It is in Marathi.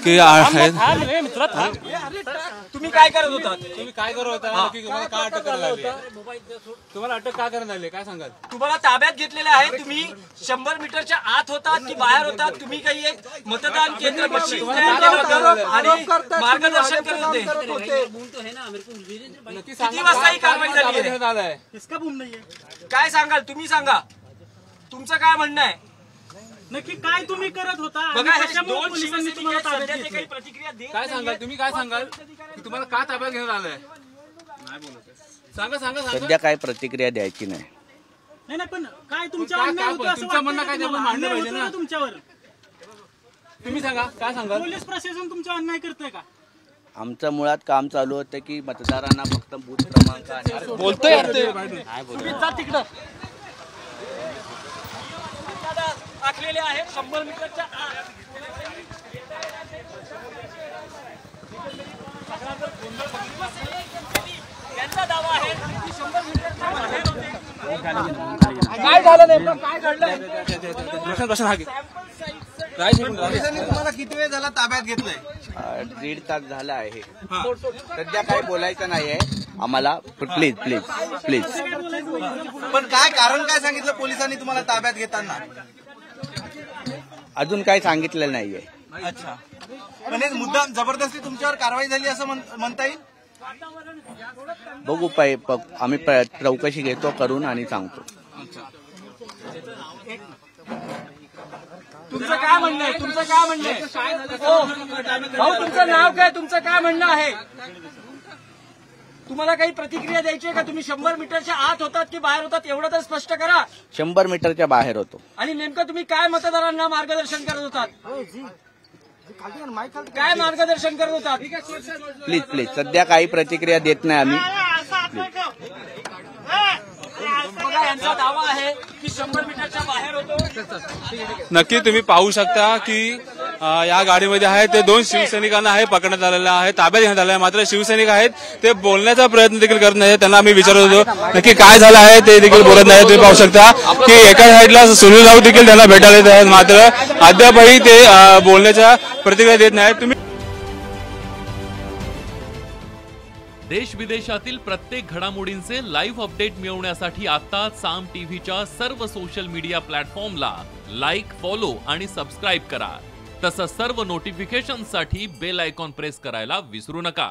नक्की आहेत। तुम्ही काय करत होता? तुम्ही काय करत होता? तुम्हाला का अटक करण्यात आली? तुम्हाला अटक का करण्यात आली काय सांगाल? तुम्हाला ताब्यात घेतलेले आहे। तुम्ही 100 मीटरच्या आत होतात की बाहेर होतात? तुम्ही काही एक मतदान केंद्र मशीन तयार केलं होतं आणि मार्गदर्शन करत होते। किती वाजता ही कारवाई झाली आहे? काय सांगाल? तुम्ही सांगा, तुमचं काय म्हणणं आहे? नक्की काय तुम्ही करत होता? बघा, हे दोन पोलिसांनी तुम्हाला ताब्यात घेतलं, काही प्रतिक्रिया देत काय सांगाल? तुम्ही काय सांगाल की तुम्हाला का ताब्यात घेण्यात आलंय? सांगा सांगा सांगा। सध्या काय प्रतिक्रिया द्यायची नाही। नाही पण काय तुमच्या अन्याय होतं असं तुमचं म्हणणं काय ते वाटतं? मांडलं अन्याय पाहिजे होतो ना का तुमच्यावर? तुम्ही सांगा काय सांगाल? पोलीस प्रशासन तुमचा अन्याय करतंय का? आमचं मुळात काम चालू होतं की मतदारांना फक्त बूथ क्रमांक आणि बोलतोय यार ते। तुम्ही जा तिकडं। आखलेले आहेत 100 मीटरच्या आत। यांचा दावा आहे की 100 मीटरच्या बाहेर होते। काय झालं नेमकं? काय घडलं? तुम्हाला किती वेळ झाला ताब्यात घेतलंय? 1.5 तास झाला आहे। सध्या काही बोलायचं नाहीये आम्हाला। Please please please. पण काय कारण काय सांगितलं पोलिसांनी तुम्हाला ताब्यात घेताना? अजून काही सांगितलेलं नाहीये। अच्छा, पण एक मुद्दाम जबरदस्ती तुमच्यावर कारवाई झाली असं म्हणता येईल? बघू आम्ही चौकशी घेतो करून आणि सांगतो। तुमचं काय म्हणणं आहे? तुमचं काय म्हणणं आहे? भाऊ, तुमचं नाव काय? तुमचं काय म्हणणं आहे? तुम्हाला काही प्रतिक्रिया द्यायची आहे का? तुम्ही 100 मीटरच्या आत होतात की बाहेर होतात एवढं तर स्पष्ट करा। 100 मीटरच्या बाहेर होतो। आणि नेमकं तुम्ही काय मतदारांना मार्गदर्शन करत होतात? काय मार्गदर्शन करत होतात? प्लीज प्लीज सध्या काही प्रतिक्रिया देत नाही आम्ही। बघा, यांचा दावा आहे की 100 मीटरच्या बाहेर होतो। नक्की तुम्ही पाहू शकता की या गाडीमध्ये आहे ते 2 शिवसैनिकांना आहे पकडण्यात आलेलं आहे, ताब्यात घेण्यात आलं आहे। मात्र शिवसैनिक आहेत ते बोलण्याचा प्रयत्न देखील करत नाही। त्यांना आम्ही विचारत होतो नक्की काय झालं आहे ते देखील बोलत नाही। तुम्ही पाहू शकता की एका साईडला सुनील राऊत देखील त्यांना भेटायला येत आहेत, मात्र अद्यापही ते बोलण्याच्या प्रतिक्रिया देत नाहीत। तुम्ही देश विदेशातील प्रत्येक घडामोडींचे लाईव्ह अपडेट मिळवण्यासाठी आता साम टीव्हीच्या सर्व सोशल मीडिया प्लॅटफॉर्मला लाईक, फॉलो आणि सबस्क्राईब करा। तसंच सर्व नोटिफिकेशनसाठी बेल आयकॉन प्रेस करायला विसरू नका।